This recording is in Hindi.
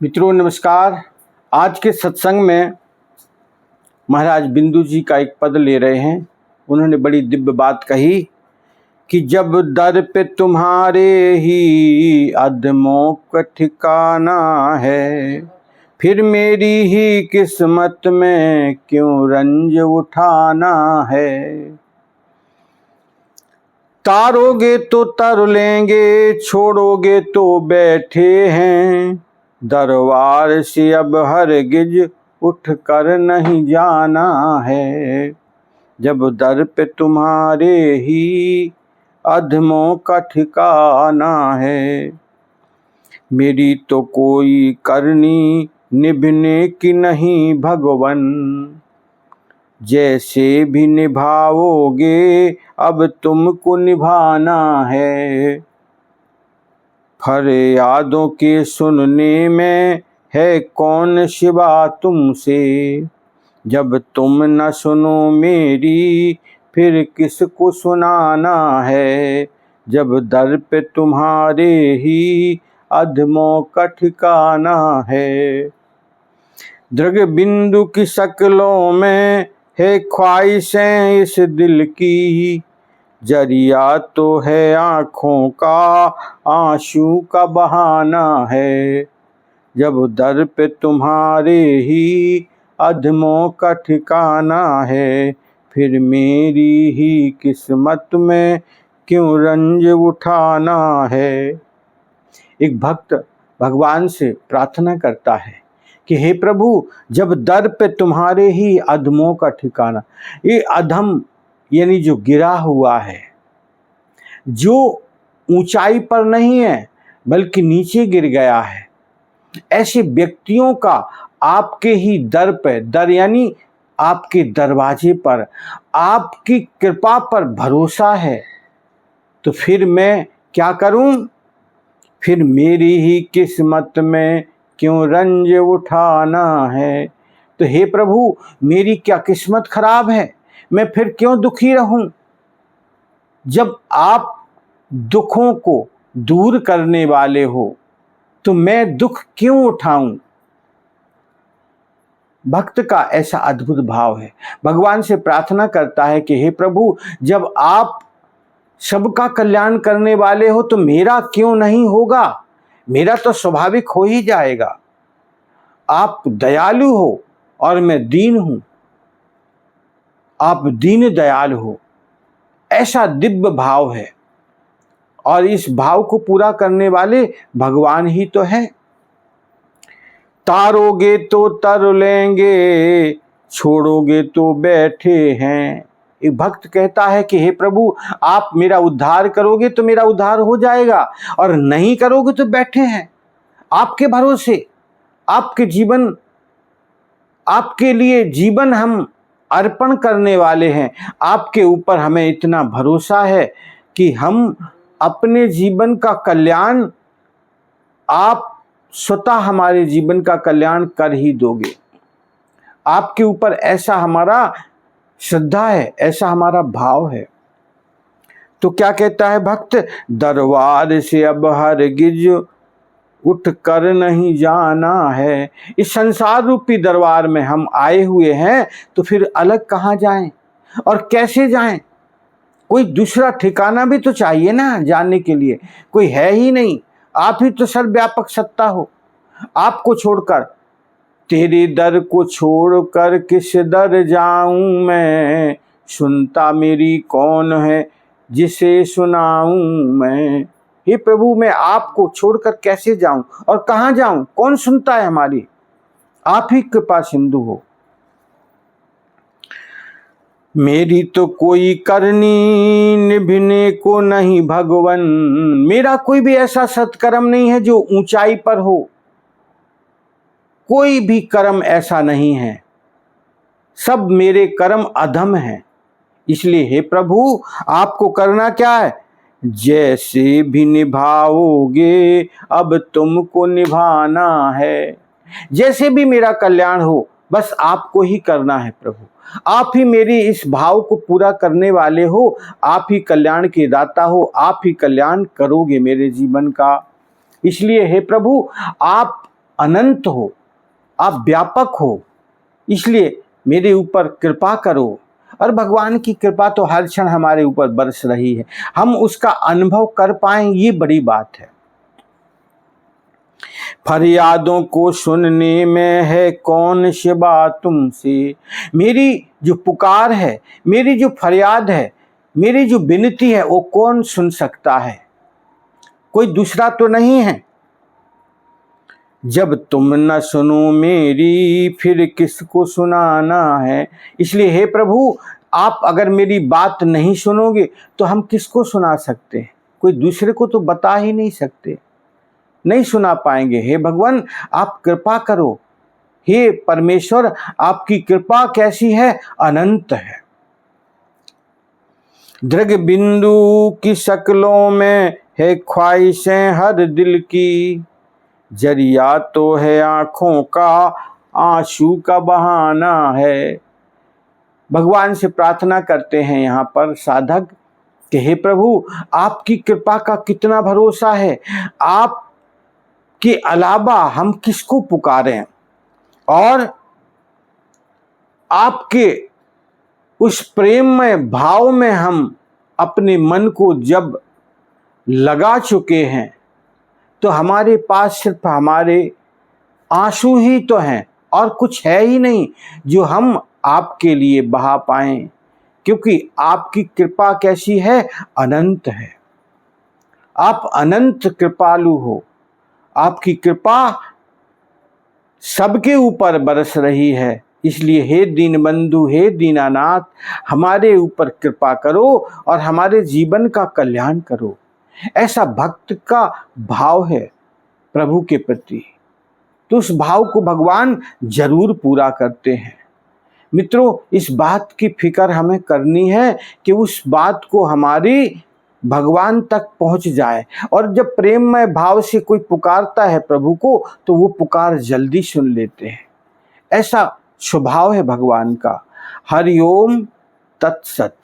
मित्रों नमस्कार। आज के सत्संग में महाराज बिंदु जी का एक पद ले रहे हैं। उन्होंने बड़ी दिव्य बात कही कि जब दर पे तुम्हारे ही अधमों का ठिकाना है, फिर मेरी ही किस्मत में क्यों रंज उठाना है। तारोगे तो तर लेंगे, छोड़ोगे तो बैठे हैं, दरबार से अब हरगिज उठ कर नहीं जाना है। जब दर पे तुम्हारे ही अधमों का ठिकाना है, मेरी तो कोई करनी निभने की नहीं भगवन, जैसे भी निभाओगे अब तुमको निभाना है। फरियादों के सुनने में है कौन सिवा तुमसे, जब तुम न सुनो मेरी फिर किसको सुनाना है। जब दर पे तुम्हारे ही अधमों का ठिकाना है। दृग बिंदु की शक्लों में है ख्वाहिशें इस दिल की, जरिया तो है आँखों का आंसू का बहाना है। जब दर पे तुम्हारे ही अधमों का ठिकाना है, फिर मेरी ही किस्मत में क्यों रंज उठाना है। एक भक्त भगवान से प्रार्थना करता है कि हे प्रभु, जब दर पे तुम्हारे ही अधमों का ठिकाना, ये अधम यानी जो गिरा हुआ है, जो ऊंचाई पर नहीं है बल्कि नीचे गिर गया है, ऐसे व्यक्तियों का आपके ही दर पे, दर यानी आपके दरवाजे पर आपकी कृपा पर भरोसा है, तो फिर मैं क्या करूं। फिर मेरी ही किस्मत में क्यों रंज उठाना है। तो हे प्रभु, मेरी क्या किस्मत खराब है, मैं फिर क्यों दुखी रहूं। जब आप दुखों को दूर करने वाले हो तो मैं दुख क्यों उठाऊं। भक्त का ऐसा अद्भुत भाव है। भगवान से प्रार्थना करता है कि हे प्रभु, जब आप सबका कल्याण करने वाले हो तो मेरा क्यों नहीं होगा, मेरा तो स्वाभाविक हो ही जाएगा। आप दयालु हो और मैं दीन हूं, आप दीन दयाल हो, ऐसा दिव्य भाव है। और इस भाव को पूरा करने वाले भगवान ही तो है। तारोगे तो तर लेंगे, छोड़ोगे तो बैठे हैं। एक भक्त कहता है कि हे प्रभु, आप मेरा उद्धार करोगे तो मेरा उद्धार हो जाएगा, और नहीं करोगे तो बैठे हैं आपके भरोसे। आपके जीवन, आपके लिए जीवन हम अर्पण करने वाले हैं। आपके ऊपर हमें इतना भरोसा है कि हम अपने जीवन का कल्याण, आप स्वतः हमारे जीवन का कल्याण कर ही दोगे। आपके ऊपर ऐसा हमारा श्रद्धा है, ऐसा हमारा भाव है। तो क्या कहता है भक्त, दरबार से अब हरगिज उठ कर नहीं जाना है। इस संसार रूपी दरबार में हम आए हुए हैं, तो फिर अलग कहाँ जाएं और कैसे जाएं। कोई दूसरा ठिकाना भी तो चाहिए ना जाने के लिए, कोई है ही नहीं। आप ही तो सर्वव्यापक सत्ता हो। आपको छोड़कर, तेरे दर को छोड़कर किस दर जाऊं मैं, सुनता मेरी कौन है जिसे सुनाऊं मैं। हे प्रभु, मैं आपको छोड़कर कैसे जाऊं और कहां जाऊं, कौन सुनता है हमारी। आप ही कृपा सिंधु हो। मेरी तो कोई करनी निभने को नहीं भगवन, मेरा कोई भी ऐसा सत्कर्म नहीं है जो ऊंचाई पर हो। कोई भी कर्म ऐसा नहीं है, सब मेरे कर्म अधम हैं। इसलिए हे प्रभु, आपको करना क्या है, जैसे भी निभाओगे अब तुमको निभाना है। जैसे भी मेरा कल्याण हो, बस आपको ही करना है प्रभु। आप ही मेरी इस भाव को पूरा करने वाले हो, आप ही कल्याण के दाता हो, आप ही कल्याण करोगे मेरे जीवन का। इसलिए हे प्रभु, आप अनंत हो, आप व्यापक हो, इसलिए मेरे ऊपर कृपा करो। और भगवान की कृपा तो हर क्षण हमारे ऊपर बरस रही है, हम उसका अनुभव कर पाएं, ये बड़ी बात है। फरियादों को सुनने में है कौन शिवा तुमसे। मेरी जो पुकार है, मेरी जो फरियाद है, मेरी जो विनती है, वो कौन सुन सकता है? कोई दूसरा तो नहीं है। जब तुम न सुनो मेरी फिर किसको सुनाना है। इसलिए हे प्रभु, आप अगर मेरी बात नहीं सुनोगे तो हम किसको सुना सकते हैं? कोई दूसरे को तो बता ही नहीं सकते, नहीं सुना पाएंगे। हे भगवान, आप कृपा करो। हे परमेश्वर, आपकी कृपा कैसी है? अनंत है। दृग बिंदु की शक्लों में है ख्वाहिशें हर दिल की, जरिया तो है आंखों का, आंसू का बहाना है। भगवान से प्रार्थना करते हैं यहाँ पर साधक कि हे प्रभु, आपकी कृपा का कितना भरोसा है, आप के अलावा हम किसको पुकारें? और आपके उस प्रेममय भाव में हम अपने मन को जब लगा चुके हैं तो हमारे पास सिर्फ हमारे आंसू ही तो हैं और कुछ है ही नहीं जो हम आपके लिए बहा पाएं, क्योंकि आपकी कृपा कैसी है? अनंत है। आप अनंत कृपालु हो, आपकी कृपा सबके ऊपर बरस रही है। इसलिए हे दीनबंधु, हे दीनानाथ, हमारे ऊपर कृपा करो और हमारे जीवन का कल्याण करो। ऐसा भक्त का भाव है प्रभु के प्रति, तो उस भाव को भगवान जरूर पूरा करते हैं। मित्रों, इस बात की फिक्र हमें करनी है कि उस बात को हमारी भगवान तक पहुंच जाए। और जब प्रेममय भाव से कोई पुकारता है प्रभु को, तो वो पुकार जल्दी सुन लेते हैं। ऐसा स्वभाव है भगवान का। हरि ओम तत्सत।